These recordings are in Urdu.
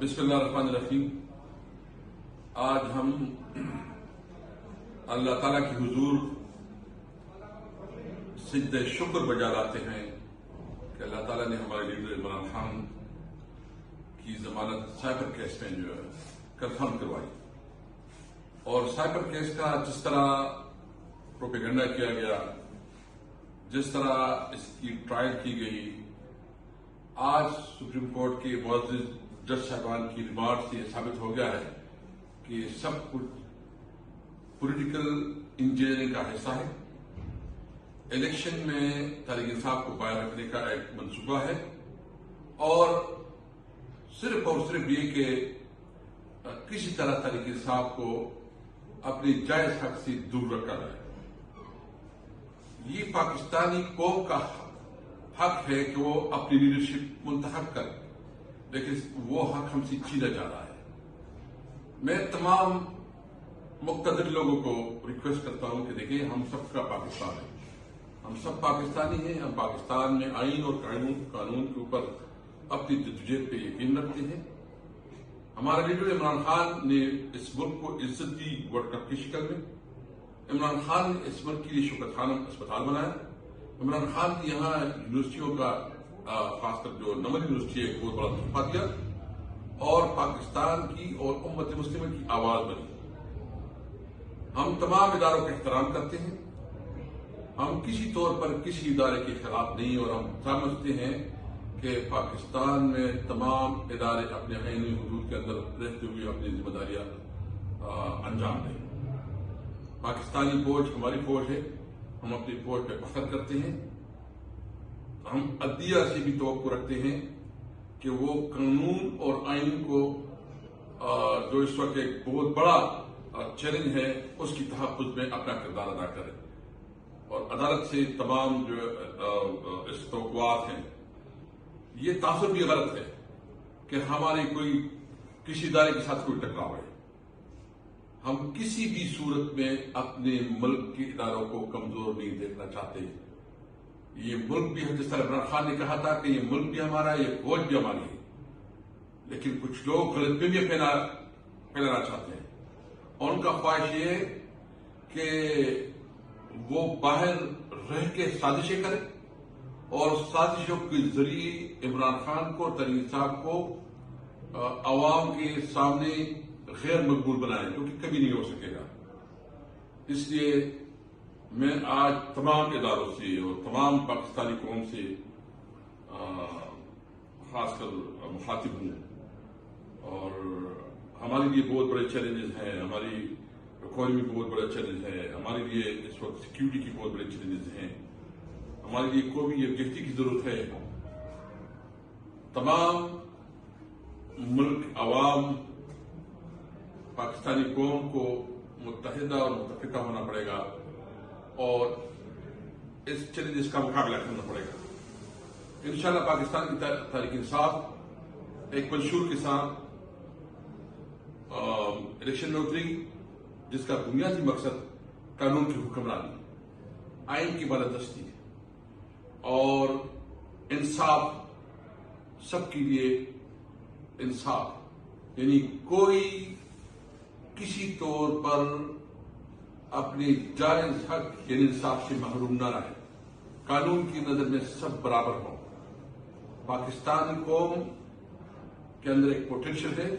بسم اللہ الرحمن الرحیم. آج ہم اللہ تعالیٰ کی حضور سجدہ شکر بجا لاتے ہیں کہ اللہ تعالیٰ نے ہمارے لیڈر عمران خان کی ضمانت سائبر کیس میں جو ہے کنفرم کروائی. اور سائبر کیس کا جس طرح پروپیگنڈا کیا گیا، جس طرح اس کی ٹرائل کی گئی، آج سپریم کورٹ کے معزز جج صاحبان کی ریمارک سے یہ ثابت ہو گیا ہے کہ سب کچھ پولیٹیکل انجینئرنگ کا حصہ ہے. الیکشن میں ترین انصاف کو باہر رکھنے کا ایک منصوبہ ہے اور صرف یہ کہ کسی طرح ترین انصاف کو اپنی جائز حق سے دور رکھا جائے. یہ پاکستانی قوم کا حق ہے کہ وہ اپنی لیڈرشپ منتخب کرے، لیکن وہ حق ہم سے چھینا جا رہا ہے. میں تمام مقتدر لوگوں کو ریکویسٹ کرتا ہوں کہ دیکھیں، ہم سب کا پاکستان ہے، ہم سب پاکستانی ہیں. ہم پاکستان میں آئین اور قانون کے اوپر اپنی جدوجہد پہ یقین رکھتے ہیں. ہمارے لیڈر عمران خان نے اس ملک کو عزت دی ورلڈ کپ کی شکل میں. عمران خان نے اس ملک کے لیے شوکت خانم اسپتال بنایا. عمران خان نے یہاں یونیورسٹیوں کا خاص کر جو نمبر یونیورسٹی ہے بہت بڑا تحفہ دیا اور پاکستان کی اور امت مسلمہ کی آواز بنی. ہم تمام اداروں کا احترام کرتے ہیں. ہم کسی طور پر کسی ادارے کے خلاف نہیں، اور ہم سمجھتے ہیں کہ پاکستان میں تمام ادارے اپنے آئینی حدود کے اندر رہتے ہوئے اپنی ذمہ داریاں انجام دیں. پاکستانی فوج ہماری فوج ہے، ہم اپنی فوج پہ فخر کرتے ہیں. ہم عدلیہ سے بھی توقع رکھتے ہیں کہ وہ قانون اور آئین کو جو اس وقت ایک بہت بڑا چیلنج ہے اس کی تحفظ میں اپنا کردار ادا کرے. اور عدالت سے تمام جو اس توقعات ہیں، یہ تاثر بھی غلط ہے کہ ہمارے کوئی کسی ادارے کے ساتھ کوئی ٹکراؤ ہے. ہم کسی بھی صورت میں اپنے ملک کے اداروں کو کمزور نہیں دیکھنا چاہتے. یہ ملک بھی، جس طرح عمران خان نے کہا تھا کہ یہ ملک بھی ہمارا ہے، یہ فوج بھی ہماری ہے، لیکن کچھ لوگ غلط فہمیاں پھیلانا چاہتے ہیں. اور ان کا خواہش یہ ہے کہ وہ باہر رہ کے سازشیں کریں اور سازشوں کے ذریعے عمران خان کو، ترین صاحب کو عوام کے سامنے غیر مقبول بنائیں، جو کہ کبھی نہیں ہو سکے گا. اس لیے میں آج تمام اداروں سے اور تمام پاکستانی قوم سے خاص کر مخاطب ہوں. اور ہمارے لیے بہت بڑے چیلنجز ہیں، ہماری اکانومی بہت بڑا چیلنج ہے، ہمارے لیے اس وقت سیکیورٹی کی بہت بڑے چیلنجز ہیں، ہمارے لیے قومی یکجہتی کی ضرورت ہے. تمام ملک، عوام، پاکستانی قوم کو متحدہ اور متفقہ ہونا پڑے گا اور اس چیلنجز کا مقابلہ کرنا پڑے گا. انشاءاللہ پاکستان کی تحریک انصاف ایک منشور کے ساتھ الیکشن میں اتری، جس کا بنیادی مقصد قانون کی حکمرانی، آئین کی بالادستی اور انصاف، سب کے لیے انصاف. یعنی کوئی کسی طور پر اپنی جائز حق یعنی انصاف سے محروم نہ رہے. قانون کی نظر میں سب برابر ہوں. پاکستان قوم کے اندر ایک پوٹینشل ہے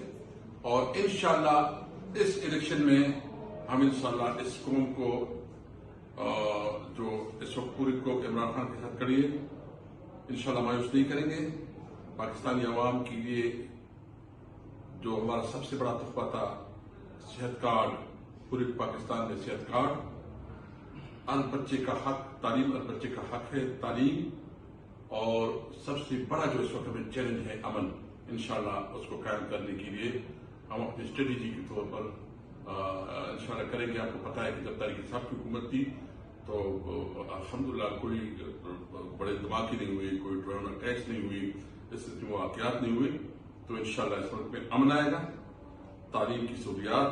اور انشاءاللہ اس الیکشن میں ہم انشاءاللہ اس قوم کو جو اس وقت پوری قوم عمران خان کے ساتھ کھڑی ہے، انشاءاللہ مایوس نہیں کریں گے. پاکستانی عوام کے لیے جو ہمارا سب سے بڑا تحفہ تھا، صحت کارڈ، پورے پاکستان میں صحت کارڈ، ہر بچے کا حق تعلیم، ہر بچے کا حق ہے تعلیم. اور سب سے بڑا جو اس وقت ہمیں چیلنج ہے امن، انشاءاللہ اس کو قائم کرنے کے لیے ہم اپنی اسٹریٹجی کے طور پر انشاءاللہ کریں گے. آپ کو پتا ہے کہ جب ترین صاحب کی حکومت تھی تو الحمدللہ کوئی بڑے دھماکے نہیں ہوئے، کوئی ڈرون اٹیکس نہیں ہوئی، اس قسم کے واقعات نہیں ہوئے. تو انشاءاللہ اس وقت میں امن آئے گا، تعلیم کی سہولیات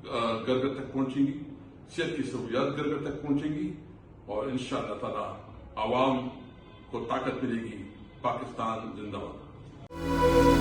گھر گھر تک پہنچیں گی، صحت کی سہولیات گھر گھر تک پہنچیں گی اور انشاءاللہ تعالی عوام کو طاقت ملے گی. پاکستان زندہ باد.